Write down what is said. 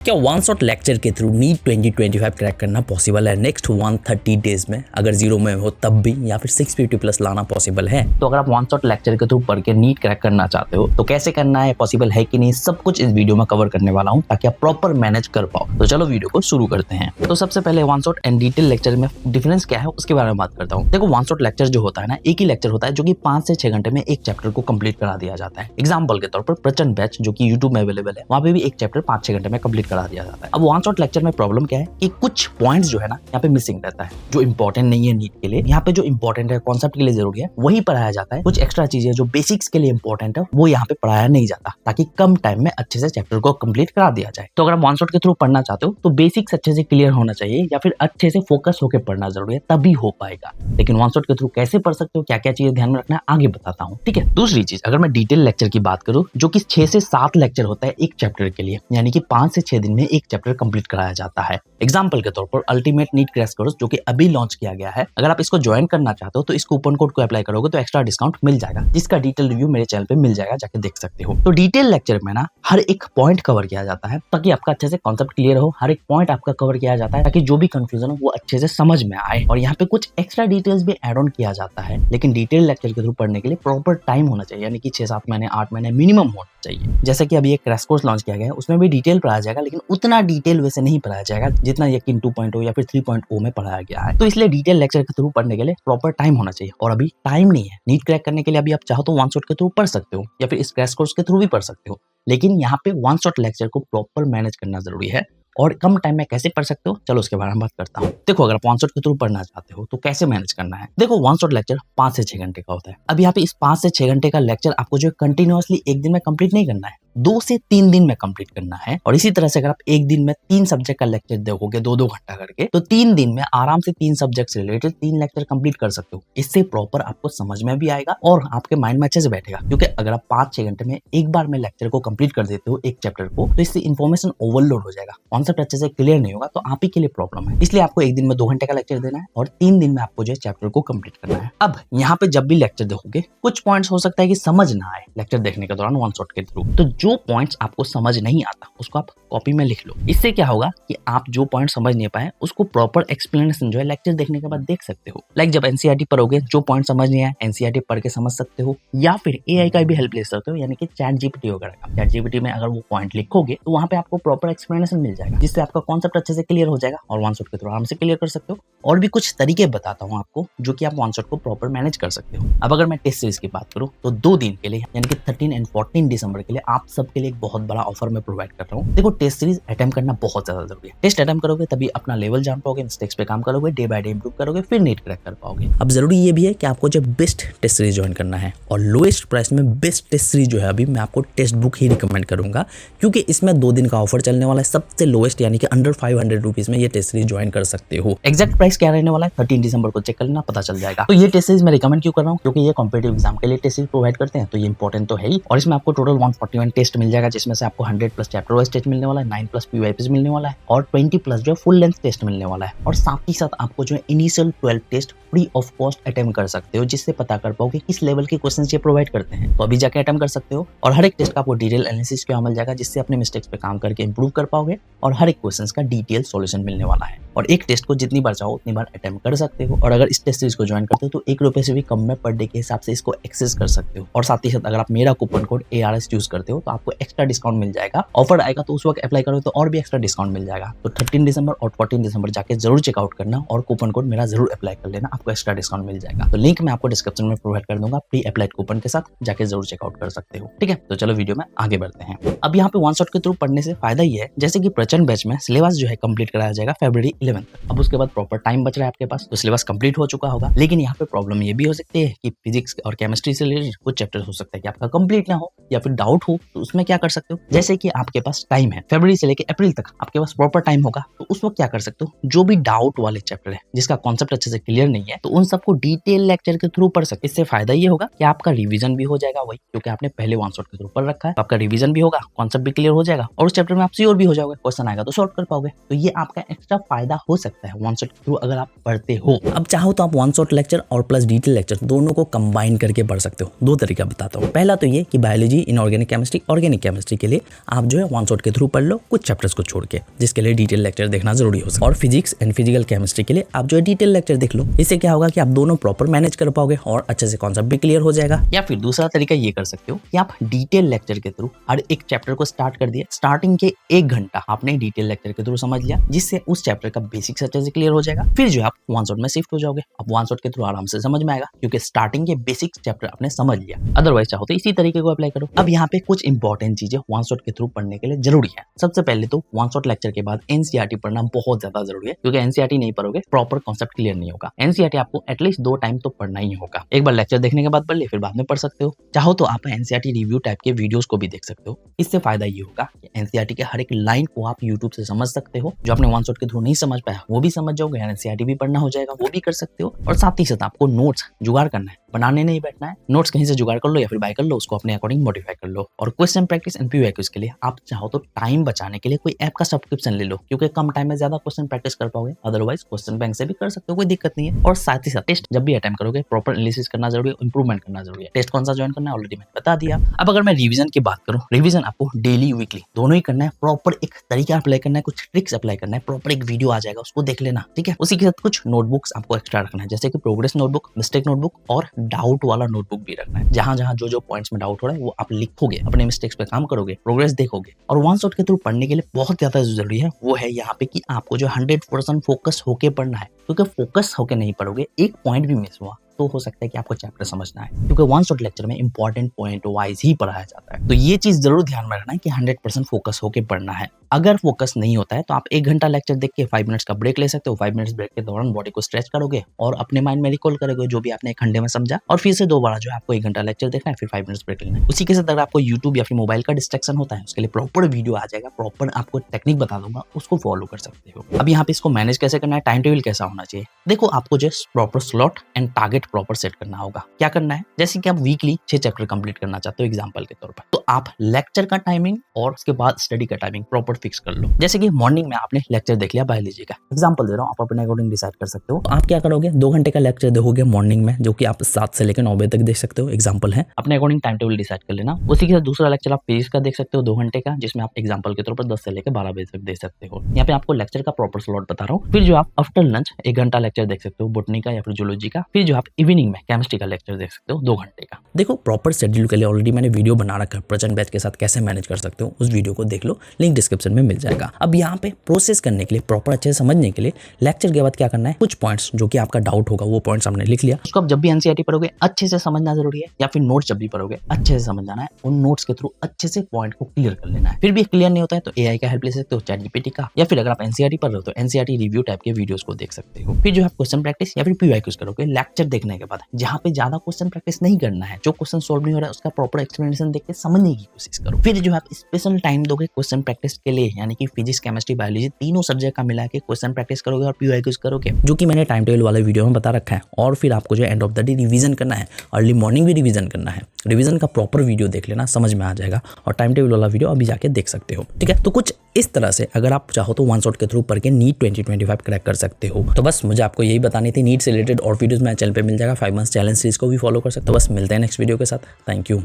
क्या one shot lecture के through NEET 2025 crack करना पॉसिबल है नेक्स्ट 130 डेज में? अगर जीरो में हो तब भी, या फिर 650 प्लस लाना पॉसिबल है? तो अगर आप वन शॉट लेक्चर के थ्रू पढ़ के नीट क्रैक करना चाहते हो तो कैसे करना है, पॉसिबल है कि नहीं, सब कुछ इस वीडियो में कवर करने वाला हूं ताकि आप प्रॉपर मैनेज कर पाओ। तो चलो वीडियो को शुरू करते हैं। तो सबसे पहले one shot and detail lecture में डिफरेंस क्या है उसके बारे में बात करता हूँ। देखो, वन शॉट लेक्चर जो होता है ना, एक ही लेक्चर होता है जो कि 5 से 6 घंटे में एक चैप्टर को कंप्लीट करा दिया जाता है। एग्जाम्पल के तौर पर प्रचंड बैच जो कि यूट्यूब में अवेलेबल है, वहाँ पे भी एक चैप्टर 5-6 घंटे में कंप्लीट करा दिया जाता है। अब वन शॉट लेक्चर में प्रॉब्लम क्या है कि कुछ पॉइंट्स जो है ना यहाँ पे मिसिंग रहता है, जो इंपॉर्टेंट नहीं है नीट के लिए। यहाँ पे जो इंपॉर्टेंट है, कॉन्सेप्ट के लिए जरूरी है, वही पढ़ाया जाता है। कुछ एक्स्ट्रा चीजें जो बेसिक्स के लिए इंपॉर्टेंट है वो यहाँ पे पढ़ाया नहीं जाता, ताकि कम टाइम में अच्छे से चैप्टर को कंप्लीट करा दिया जाए। तो अगर आप वन शॉट के थ्रू पढ़ना चाहते हो तो बेसिक्स अच्छे से क्लियर होना चाहिए, या फिर अच्छे से फोकस होकर पढ़ना जरूरी है, तभी हो पाएगा। लेकिन वन शॉट के थ्रू कैसे पढ़ सकते हो, क्या क्या चीजें ध्यान में रखना है, आगे बताता हूँ, ठीक है। दूसरी चीज, अगर मैं डिटेल लेक्चर की बात करूँ, जो कि 6 से 7 लेक्चर होता है एक चैप्टर के लिए, यानी कि 5 से 6 दिन में एक चैप्टर कंप्लीट कराया जाता है। एग्जाम्पल के तौर पर अल्टीमेट नीट क्रैश कोर्स जो कि अभी लॉन्च किया गया है, अगर आप इसको ज्वाइन करना चाहते हो तो इस कूपन कोड को अप्लाई करोगे तो एक्स्ट्रा डिस्काउंट मिल जाएगा, जिसका डिटेल रिव्यू मेरे चैनल पे मिल जाएगा, जाके देख सकते हो। तो डिटेल लेक्चर में ना हर एक पॉइंट कवर किया जाता है ताकि आपका अच्छे से कॉन्सेप्ट क्लियर हो। हर एक पॉइंट आपका कवर किया जाता है ताकि जो भी कंफ्यूजन हो वो अच्छे से समझ में आए, और यहाँ पे कुछ एक्स्ट्रा डिटेल्स भी एड ऑन किया जाता है। लेकिन डिटेल लेक्चर के थ्रू पढ़ने के लिए प्रॉपर टाइम होना चाहिए, यानी कि 6-7 महीने 8 महीने मिनिमम होना चाहिए। जैसे कि अभी एक क्रैश कोर्स लॉन्च किया गया है, उसमें भी डिटेल पढ़ाया जाएगा, लेकिन उतना डिटेल वैसे नहीं पढ़ाया जाएगा जितना यकीन 2.0 या फिर 3.0 में पढ़ाया गया है। तो इसलिए डिटेल लेक्चर के थ्रू पढ़ने के लिए प्रॉपर टाइम होना चाहिए, और अभी टाइम नहीं है नीट क्रैक करने के लिए। अभी आप चाहो तो वन शॉट के थ्रू पढ़ सकते हो, या फिर इस क्रैश कोर्स के थ्रू भी पढ़ सकते हो, लेकिन यहाँ पे वन शॉट लेक्चर को प्रॉपर मैनेज करना जरूरी है। और कम टाइम में कैसे पढ़ सकते हो, चलो उसके बारे में बात करता हूँ। देखो, अगर आप वन शॉट के थ्रू पढ़ना चाहते हो तो कैसे मैनेज करना है। देखो, वन शॉट लेक्चर 5 से 6 घंटे का होता है। अब यहाँ पे इस 5 से 6 घंटे का लेक्चर आपको जो कंटिन्यूअसली एक दिन में कंप्लीट नहीं करना है, 2 से 3 दिन में कंप्लीट करना है। और इसी तरह से अगर आप एक दिन में 3 सब्जेक्ट का लेक्चर देखोगे 2-2 घंटा करके, तो 3 दिन में आराम से 3 सब्जेक्ट से रिलेटेड 3 लेक्चर कंप्लीट कर सकते हो। इससे प्रॉपर आपको समझ में भी आएगा और आपके माइंड में अच्छे से बैठेगा। क्योंकि अगर आप 5-6 घंटे में एक बार में लेक्चर को कंप्लीट कर देते हो एक चैप्टर को, तो इससे इन्फॉर्मेशन ओवरलोड हो जाएगा, कॉन्सेप्ट अच्छे से क्लियर नहीं होगा, तो आप ही के लिए प्रॉब्लम है। इसलिए आपको एक दिन में 2 घंटे का लेक्चर देना है और 3 दिन में आपको जो चैप्टर को कंप्लीट करना है। अब यहाँ पे जब भी लेक्चर देखोगे, कुछ पॉइंट्स हो सकता है कि समझ ना आए लेक्चर देखने के दौरान वन शॉट के थ्रू, तो जो पॉइंट्स आपको समझ नहीं आता उसको आप कॉपी में लिख लो। इससे क्या होगा कि आप जो पॉइंट समझ नहीं पाए उसको प्रॉपर एक्सप्लेनेशन जो है लेक्चर देखने के बाद देख सकते हो। लाइक जब एनसीईआरटी पढ़ोगे, जो पॉइंट समझ नहीं आए एनसीईआरटी पढ़ के समझ सकते हो, या फिर एआई का भी हेल्प ले सकते हो, यानी कि चैट जीपीटी वगैरह का। चैट जीपीटी में अगर वो पॉइंट लिखोगे तो वहाँ पे आपको प्रॉपर एक्सप्लेनेशन मिल जाएगा, जिससे आपका कॉन्सेप्ट अच्छे से क्लियर हो जाएगा और वन शॉट के थ्रू आराम से क्लियर कर सकते हो। और भी कुछ तरीके बताता हूँ आपको जो कि आप वन शॉट को प्रॉपर मैनेज कर सकते हो। अब अगर मैं टेस्ट सीरीज की बात करूँ तो 2 दिन के लिए, यानी कि 13 एंड 14 दिसंबर के लिए आप सबके लिए एक बहुत बड़ा ऑफर में प्रोवाइड कर रहा हूँ। देखो, टेस्ट सीरीज अटेम्प्ट करना बहुत ज्यादा जरूरी है। टेस्ट अटेम्प्ट करोगे तभी अपना लेवल जान पाओगे, मिस्टेक्स पे काम करोगे, डे बाय डे इंप्रूव करोगे, फिर नीट क्रैक कर पाओगे। अब जरूरी ये भी है कि आपको जो बेस्ट टेस्ट सीरीज ज्वाइन करना है, और लोएस्ट प्राइस में बेस्ट टेस्ट सीरीज जो है, अभी मैं आपको टेक्स्ट बुक ही रिकमेंड करूंगा, क्योंकि इसमें 2 दिन का ऑफर चलने वाला है। सबसे लोएस्ट यानी कि अंडर 500 रुपीज में ये टेस्ट सीरीज ज्वाइन कर सकते हो। एक्जैक्ट प्राइस क्या रहने वाला है 13 दिसंबर को चेक कर लेना, पता चल जाएगा। तो ये टेस्ट सीरीज मैं रिकमेंड क्यों कर रहा हूँ, क्योंकि ये कॉम्पिटिटिव एग्जाम के लिए टेस्ट सीरीज प्रोवाइड करते हैं, तो ये इंपॉर्टेंट तो है ही। और इसमें आपको टोटल 141 टेस्ट मिल जाएगा, जिसमें से आपको 100+ चैप्टर वाइज टेस्ट मिलने वाला है, 9+ पीवाईपीज मिलने वाला है, और 20+ जो फुल लेंथ टेस्ट मिलने वाला है। और साथ ही साथ आपको जो initial 12 test free of cost attempt कर सकते हो, जिससे पता कर पाओगे किस लेवल के क्वेश्चंस ये प्रोवाइड करते हैं। तो अभी जाके अटेम्प्ट कर सकते हो, और हर एक टेस्ट का आपको डिटेल एनालिसिस किया मिल जाएगा, जिससे अपने मिस्टेक्स पे काम करके इंप्रूव कर पाओगे, और हर एक क्वेश्चंस का डिटेल सॉल्यूशन मिलने वाला है। और एक टेस्ट को जितनी बार चाहो उतनी बार अटेम्प्ट कर सकते हो। और अगर इस टेस्ट सीरीज को ज्वाइन करते हो तो ₹1 से भी कम में पर डे के हिसाब से इसको एक्सेस कर सकते हो। और साथ ही साथ अगर आप मेरा कूपन कोड ARS यूज करते हो तो आपको एक्स्ट्रा डिस्काउंट मिल जाएगा। ऑफर आएगा तो उस वक्त अप्लाई करो तो और भी एक्स्ट्रा डिस्काउंट मिल जाएगा। तो 13 दिसंबर और 14 दिसंबर जाके जरूर चेकआउट करना, और कूपन कोड मेरा जरूर अप्लाई कर लेना, आपको एक्स्ट्रा डिस्काउंट मिल जाएगा। तो लिंक मैं आपको डिस्क्रिप्शन में प्रोवाइड कर दूंगा, प्री अप्लाइड कूपन के साथ जाके जरूर चेकआउट कर सकते हो, ठीक है। तो चलो वीडियो में आगे बढ़ते हैं। अब यहाँ पे वन शॉट के थ्रू पढ़ने से फायदा ये है, जैसे कि प्रचंड बैच में सिलेबस जो है कंप्लीट कराया जाएगा फरवरी 11 तक। अब उसके बाद प्रॉपर टाइम बच रहा है आपके पास, तो सिलेबस कंप्लीट हो चुका होगा। लेकिन यहाँ पे प्रॉब्लम ये भी हो सकती है कि फिजिक्स और केमिस्ट्री से रिलेटेड कुछ चैप्टर हो सकता है कि आपका कंप्लीट ना हो, या फिर डाउट हो। तो उसमें क्या कर सकते हो, जैसे कि आपके पास टाइम है फरवरी से लेकर अप्रैल तक, आपके पास प्रॉपर टाइम होगा, तो उस वक्त क्या कर सकते हो, जो भी डाउट वाले चैप्टर है जिसका कॉन्सेप्ट अच्छे से क्लियर नहीं है, तो उन सबको डिटेल लेक्चर के थ्रू पढ़ सकते। इससे फायदा ये होगा कि आपका रिवीजन भी हो जाएगा, वही क्योंकि आपने पहले वन शॉट के थ्रू पढ़ रखा है, आपका रिवीजन भी होगा, कॉन्सेप्ट भी क्लियर हो जाएगा, और उस चैप्टर में आप श्योर भी हो जाओगे, क्वेश्चन आएगा तो सॉल्व कर पाओगे। तो ये आपका एक्स्ट्रा फायदा हो सकता है वन शॉट के थ्रू अगर आप पढ़ते हो। अब चाहो तो आप वन शॉट लेक्चर और प्लस डिटेल लेक्चर दोनों को कंबाइन करके पढ़ सकते हो। 2 तरीका बताता हूँ। पहला तो ये कि biology, inorganic chemistry organic chemistry के लिए आप जो है वन शॉट के थ्रू पढ़ लो कुछ चैप्टर्स को छोड़ के, जिसके लिए डिटेल लेक्चर देखना जरूरी हो सकता है। और फिजिक्स एंड फिजिकल केमिस्ट्री के लिए आप जो है डिटेल लेक्चर देख लो। इससे क्या होगा कि आप दोनों प्रॉपर मैनेज कर पाओगे और अच्छे से कॉन्सेप्ट भी क्लियर हो जाएगा। या फिर दूसरा तरीका ये कर सकते हो कि आप डिटेल लेक्चर के थ्रू हर एक चैप्टर को स्टार्ट कर दिया, स्टार्टिंग के 1 घंटा आपने डिटेल लेक्चर के थ्रू समझ लिया, जिससे उस चैप्टर का बेसिक्स अच्छे से क्लियर हो जाएगा। फिर जो आप वन शॉट में शिफ्ट हो जाओगे, अब वन शॉट के थ्रू आराम से समझ में आएगा क्योंकि स्टार्टिंग के बेसिक्स चैप्टर आपने समझ लिया। अदरवाइज चाहो तो इसी तरीके को अप्लाई करो। अब यहाँ पे कुछ इंपॉर्टेंट चीजें वन शॉट के थ्रू पढ़ने के लिए जरूरी है। सबसे पहले तो वन शॉट लेक्चर के बाद एनसीईआरटी पढ़ना बहुत ज्यादा जरूरी है, क्योंकि एनसीईआरटी नहीं पढ़ोगे प्रॉपर कॉन्सेप्ट क्लियर नहीं होगा। एनसीईआरटी आपको एटलीस्ट 2 टाइम तो पढ़ना ही होगा। एक बार लेक्चर देखने के बाद पढ़ ले, फिर बाद में पढ़ सकते हो। चाहो तो आप एनसीईआरटी रिव्यू टाइप के वीडियोस को भी देख सकते हो। इससे फायदा ये होगा कि एनसीईआरटी के हर एक लाइन को आप यूट्यूब से समझ सकते हो। जो आपने वन शॉट के थ्रू नहीं समझ पाया वो भी समझ जाओगे, एनसीईआरटी भी पढ़ना हो जाएगा, वो भी कर सकते हो। और साथ ही साथ आपको नोट्स जुगाड़ करना है, बनाने नहीं बैठना है। नोट्स कहीं से जुगाड़ कर लो या फिर बाय कर लो, उसको अपने अकॉर्डिंग मॉडिफाई कर लो। और क्वेश्चन प्रैक्टिस एंड पीवाईक्यूज के लिए आप चाहो तो टाइम बचाने के लिए कोई ऐप का सब्सक्रिप्शन ले लो, क्योंकि कम टाइम में ज्यादा क्वेश्चन प्रैक्टिस कर पाओगे। अदरवाइज क्वेश्चन बैंक से भी कर सकते हो, कोई दिक्कत नहीं है। और साथ ही साथ टेस्ट जब भी अटेम्प्ट करोगे प्रॉपर एनालिसिस करना जरूरी है, इंप्रूवमेंट करना जरूरी है। टेस्ट कौन सा ज्वाइन करना है ऑलरेडी मैंने बता दिया। अब अगर मैं रिवीजन की बात करूं, रिवीजन आपको डेली वीकली दोनों ही करना है। प्रॉपर एक तरीका अप्लाई करना है, कुछ ट्रिक्स अप्लाई करना है। प्रॉपर एक वीडियो आ जाएगा, उसको देख लेना, ठीक है। उसी के साथ कुछ नोटबुक्स आपको एक्स्ट्रा रखना है, जैसे कि प्रोग्रेस नोटबुक, मिस्टेक नोटबुक और डाउट वाला नोटबुक भी रखना है। जहां जहां जो पॉइंट्स में डाउट हो रहा है वो आप लिखोगे, अपने मिस्टेक्स पे काम करोगे, प्रोग्रेस देखोगे। और वन शॉट के थ्रू पढ़ने के लिए बहुत ज्यादा जरूरी है वो है यहाँ पे कि आपको जो 100% फोकस होके पढ़ना है, क्योंकि फोकस होके नहीं पढ़ोगे, एक पॉइंट भी मिस हुआ तो हो सकता है कि आपको चैप्टर समझना है, क्योंकि वन शॉट लेक्चर में इंपॉर्टेंट पॉइंट वाइज ही पढ़ाया जाता है। तो ये चीज जरूर ध्यान में रखना है कि 100% फोकस होके पढ़ना है। अगर फोकस नहीं होता है तो आप 1 घंटा लेक्चर देख के 5 मिनट्स का ब्रेक ले सकते हो। 5 मिनट्स ब्रेक के दौरान बॉडी को स्ट्रेच करोगे और अपने माइंड में रिकॉल करोगे जो भी आपने 1 घंटे में समझा, और फिर से दोबारा जो है आपको 1 घंटा लेक्चर देखना है, फिर 5 मिनट्स ब्रेक लेना है। उसी के साथ अगर आपको यूट्यूब या फिर मोबाइल का डिस्ट्रैक्शन होता है, उसके लिए प्रॉपर वीडियो आ जाएगा, प्रॉपर आपको टेक्निक बता दूंगा, उसको फॉलो कर सकते हो। अब यहाँ पे इसको मैनेज कैसे करना है, टाइम टेबल कैसा होना चाहिए। देखो, आपको जो proper slot and target proper set करना होगा। क्या करना है, जैसे कि आप वीकली 6 चैप्टर कंप्लीट करना चाहते हो एग्जांपल के तौर पर, तो आप लेक्चर का टाइमिंग और उसके बाद स्टडी का टाइमिंग प्रॉपर फिक्स कर लो। जैसे कि मॉर्निंग में आपने लेक्चर देख लिया बायोलॉजी का, एग्जांपल दे रहा हूं, आप अपने अकॉर्डिंग डिसाइड कर सकते हो। आप क्या करोगे, 2 घंटे का लेक्चर देखोगे मॉर्निंग में, जो कि आप 7 से लेकर 9 बजे तक देख सकते हो, एग्जांपल है। अपने अकॉर्डिंग टाइम टेबल डिसाइड कर लेना। उसी के साथ दूसरा लेक्चर आप फिजिक्स का देख सकते हो 2 घंटे का, जिसमें आप एग्जांपल के तौर पर 10 से लेकर 12 बजे तक देख सकते हो। यहाँ पे आपको लेक्चर का प्रॉपर स्लॉट बता रहा हूँ। फिर जो आप आफ्टर लंच 1 घंटा लेक्चर देख सकते हो बॉटनी का या फिर जूलॉजी का। फिर जो आप इवनिंग में केमिस्ट्री का लेक्चर देख सकते हो 2 घंटे का। देखो, प्रॉपर शेड्यूल के लिए ऑलरेडी मैंने वीडियो बना रखा है, प्रचंड बैच के साथ कैसे मैनेज कर सकते हो, उस वीडियो को देख लो, लिंक डिस्क्रिप्शन में मिल जाएगा। अब यहाँ पे प्रोसेस करने के लिए, प्रॉपर अच्छे से समझने के लिए लेक्चर के बाद क्या करना है, कुछ पॉइंट्स जो कि आपका डाउट होगा वो पॉइंट्स हमने लिख लिया, उसको आप जब भी एनसीईआरटी पढ़ोगे अच्छे से समझना जरूरी है, या फिर नोट्स जब भी पढ़ोगे अच्छे से समझ जाना है। उन नोट्स के थ्रू अच्छे से पॉइंट को क्लियर कर लेना है। फिर भी क्लियर नहीं होता है तो एआई का हेल्प ले सकते हो, चैट जीपीटी का, या फिर अगर आप एनसीईआरटी पढ़ रहे हो तो एनसीईआरटी रिव्यू टाइप के वीडियोस को देख सकते हो। फिर जो आप क्वेश्चन प्रैक्टिस या फिर पीवाईक्यूज करोगे लेक्चर देखने के बाद, जहाँ पे ज्यादा क्वेश्चन प्रैक्टिस नहीं करना है, जो क्वेश्चन सॉल्व नहीं हो रहा है उसका प्रॉपर एक्सप्लेनेशन देख के समझने की कोशिश करो। फिर जो आप स्पेशल टाइम दोगे क्वेश्चन प्रैक्टिस के लिए, यानी कि फिजिक्स, केमिस्ट्री, बायोलॉजी तीनों सब्जेक्ट का मिला के क्वेश्चन प्रैक्टिस करोगे और पीवाईक्यूज करोगे, जो कि मैंने टाइम टेबल वाले वीडियो में बता रखा है। और फिर आपको जो end of the day revision करना है, अर्ली मॉर्निंग भी रिवीजन करना है। रिवीजन का प्रॉपर वीडियो देख लेना, समझ में आ जाएगा, और टाइम टेबल वाला वीडियो अभी जाके देख सकते हो, ठीक है। तो कुछ इस तरह से अगर आप चाहो तो वन शॉट के थ्रू पढ़ के नीट 2025 क्रैक कर सकते हो। तो बस मुझे आपको यही बतानी थी। नीट से रिलेटेड और वीडियोस मेरे चैनल पे मिल जाएगा। 5 मंथ्स चैलेंज सीरीज को भी फॉलो कर सकते हो। बस मिलते हैं नेक्स्ट वीडियो के साथ। Thank you.